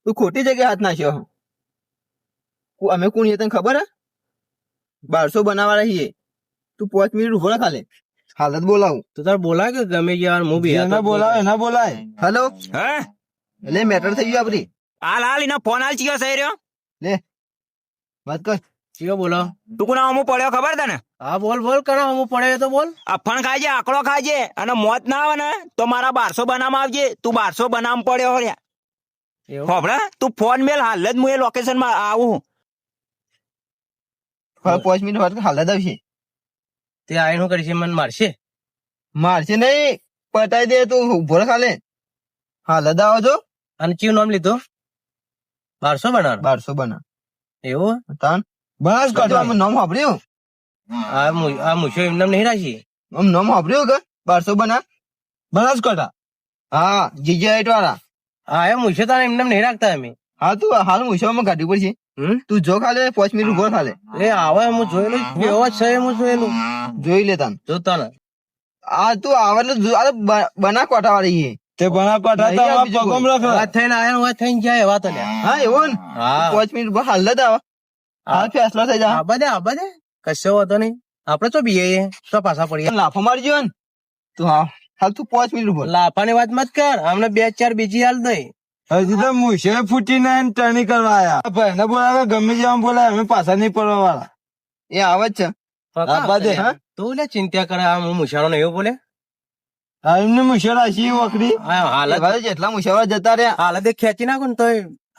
તું ખોટી જગ્યાએ હાથ નાખ્યો. અમે કોણ છીએ તને ખબર હે? 1200 બનાવવાળા છીએ. તું 5 મિનિટ ઉભો રહે ખાલી. હાલત બોલાવું તો તાર બોલાય કે ગમે યાર હું બી એના બોલાવે એના બોલાય. હેલો હે એટલે મેટર થઈ ગયું આપડી. હાલ એના ફોન હાલ ચિયો સહી રહ્યો. લે વાત કર. ચિયો બોલો. તું કોના અમુ પડ્યો ખબર તને? હા બોલ બોલ કરો હું પડે તો બોલ. અફણ ખાજે, આકડો ખાજે, અને મોત ના આવે ને તો મારા 1200 બનામ આવજે. તું 1200 બનામ પડ્યો હો એવું ખબર? તું ફોન મેલ, હાલ જ હું એ લોકેશન માં આવું. 5 મિનિટ વાત હાલત આવશે. તે આઈને શું કરીશ મને મારશે? મારશે નહીં, પટાઈ દે. તું ઉભો રહે ખાલી. હાલત આવો છો. અને ચિયું નામ લીધું? 1200 બનાવ. 1200 બના એવું તાન બસ કટો આમ નામ સાંભળ્યું? આ મૂછો એમને નહીં રાખી. આમ નામ સાંભળ્યું કે 1200 બના? બનાસકાંઠા. હા જીજે આઈટ વાળા. હા એ મૂછો તારે એમને નહીં રાખતા અમે. હા તું હાલ મુસામાં ગાડી પર છે. તું જો ખાલે 5 મિનિટ ઉભો ખાલે. એ આવે હું જોયેલું એવો જ છે. હું જોયેલું જોઈ લે તાન. જોતા ને આ તું આવે એટલે બના કોઠા વાળી છે. તે બનાસકાંઠા તો આમાં પગમ રાખે. વાત થઈને આયા વાત થઈને જાય વાત ને. હા એવું ને? હા 5 મિનિટ ઉભો હાલ જ આવે. હાલ ફેસલો થઈ જાય. આ બધે કશો વાતો નહીં. આપડે તો બીએ તો પાછા પડીએ. લાફો મારજો ને તું. હા હાલ તું 5 મિનિટ ઉભો. લાફાની વાત મત કર. અમને 2-4 બીજી હાલ દઈ. હજી તો મુશે ફૂટી ને ટર્ની કરવા આયા. ભાઈને બોલાવે ગમે જેવા બોલાવે અમે પાછા નહીં પડવા વાળા. એ આવે જ છે. આપા દે. તું લે ચિંતા કરે. આ હું મુશાળો ને એવું બોલે. એમને મુશે રાખી વખરી. હાલત એવા જેટલા મુસાફર જતા રહ્યા. હાલત ખેંચી નાખો ને તો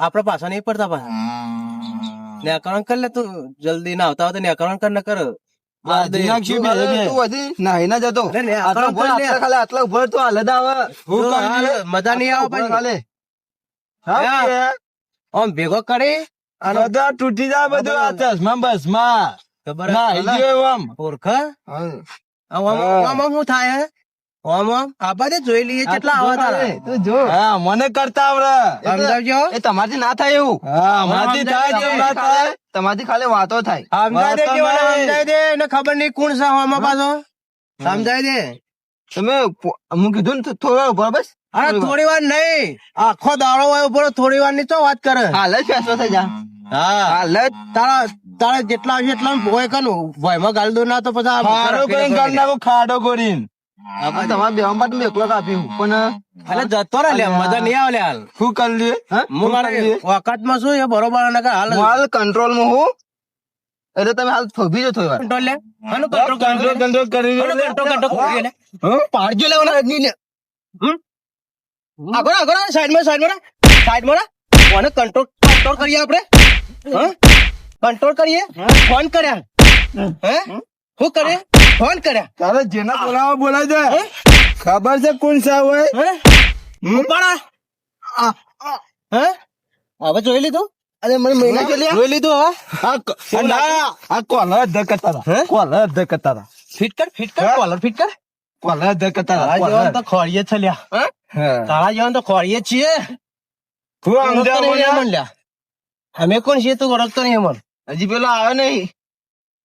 આપડે પાછા નહીં પડતા પાછા. ન્યાકરણ કર લે તું જલ્દી ના આવતા હોય તો ન્યાકરણ કર ને કર. બાજી નાખશું બે બે. તું હજી નાહી ના જતો. અરે ને આટલા આકરણ ઉભો કર લે. આટલા ઉભો તું હાલ જ આવે. હું તો કરી હાલ મજા નહીં આવે ઉભો પછી. ખાલે. હા હા. કે? આમ ભેગો કરી અને બધા તૂટી જાય બધું આ ચશ્મા બસમાં. ખબર ના ગયો આમ. ઓળખા હા. આમ શું થાય હે? આમ આ બધે જોઈ લઈએ કેટલા આવા તારા. તું જો. હા મને કરતા આવડે. સમજાવજો. એ તમારથી ના થાય એવું. હા માથી થાય જેમ ના થાય. તમારથી ખાલી વાતો થાય. સમજાય દે વાતો કેવાને નહીં. સમજાય દે. એને ખબર નહીં કોણ છે આમાં પાછો. સમજાય દે. તમે હું કીધું ને થોડો ઉભો બસ. અરે થોડી વાર નહીં. આખો દાડો હોય ઉપર થોડી વાર ની તો વાત કરે. હાલ જ ફેસલો થઈ જા. હા હાલ જ. તારા જેટલા આવશે એટલા ભોય કનું ભયમાં ગાલ દો ના તો પછી આ ખાડો કરીને કાઢ નાખો ખાડો કરીને. આ તમારા બેવા માટે મેં એકલો કાપ્યું પણ એટલે જતો રહે લે મજા નહીં આવે લે હાલ. શું કરી લે? હા? હું મારે વખતમાં શું એ બરોબર અને કે હાલ હું હાલ કંટ્રોલમાં હું. એટલે તમે હાલ થોભી જો થોડી વાર. કંટ્રોલ લે. આનું કંટ્રોલ કંટ્રોલ કંટ્રોલ કરી લે. કરી લે. હા? પાડજો લેવાનો રજની લે. આગળ સાઈડમાં કોને કંટ્રોલ કરીએ આપણે. કંટ્રોલ કરીએ. ફોન કર્યા. હે શું કરે? ફોન કર્યા. તારે જેને બોલાવો બોલાવી દે. ખબર છે કોણ છે હોય? ઉપાડા. હે હવે જોઈ લીધું. અરે મને મહિના ચાલ્યા. જોઈ લીધું હા. આ કોલર ધકતા હતા. કોલર ધકતા હતા. ફિટ કર કોલર ફિટ કર. કોલર ધકતા તારા હતા. જેવા તો ખોળીએ છે લ્યા. તારા જેવા તો ખોળીએ છીએ. હું ઓળખતો સમજાવું નહીં ને? અમન લ્યા. અમે કોણ છીએ તું ઓળખતો નહીં અમન. હજી પેલો આવ્યો નહીં.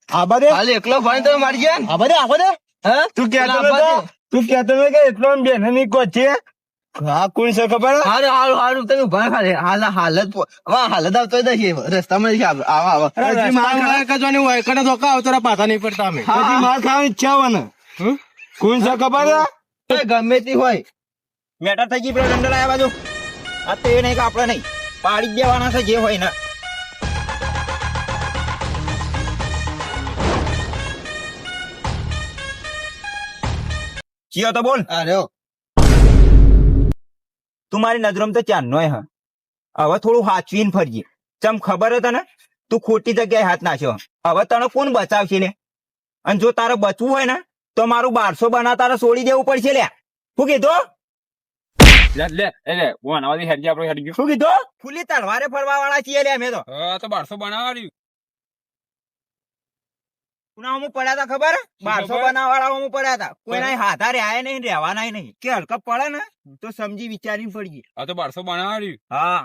આ બધે હાલ એકલો ભાઈ તમે મારી ગયા ને. આ બધે હે? તું પેલા કહેતો આબા નતો? તું કહેતો નતો કે એટલો બેન ની કોચી હા કોણ છે ખબર? હારું હારું હારું તમે ઉભા ખાલે. હાલત આવતો નથી રસ્તામાં નથી. આવા હજી માર પાછા નહીં પડતા અમે. હજી માર ખાવાની ઈચ્છા હોય ને. કોણ છે ખબર છે? ગમે તે હોય. મેટર થઈ ગઈ. પેલો દંડલ આવ્યા બાજુ. આ તો એ નહીં કે આપડે નહીં પાડી જ દેવાના છે જે હોય ને. ચિયો તો બોલ. અરે તું મારી નજરોમાં તો ચાંદનો હ. હવે થોડું હાચવીને ફરજે. ચમ ખબર હતો ને તું ખોટી જગ્યાએ હાથ નાખ્યો. હવે તને કોણ બચાવશે લે? અને જો તારે બચવું હોય ને તો મારું 1200 બના તારે છોડી દેવું પડશે લે. શું કીધું? શું કીધું? ફૂલી તલવારે ફરવા વાળા છીએ લે અમે તો. તો 1200 બનાવવા હું પડ્યા હતા ખબર? 1200 બનાવવાળા હું પડ્યા હતા. કોઈના હાથા રહ્યા નહીં, રહેવાના નહીં. કે હલકપ પડે ને તો સમજી વિચારીને પડજે. આ તો 1200 બનાવવા હા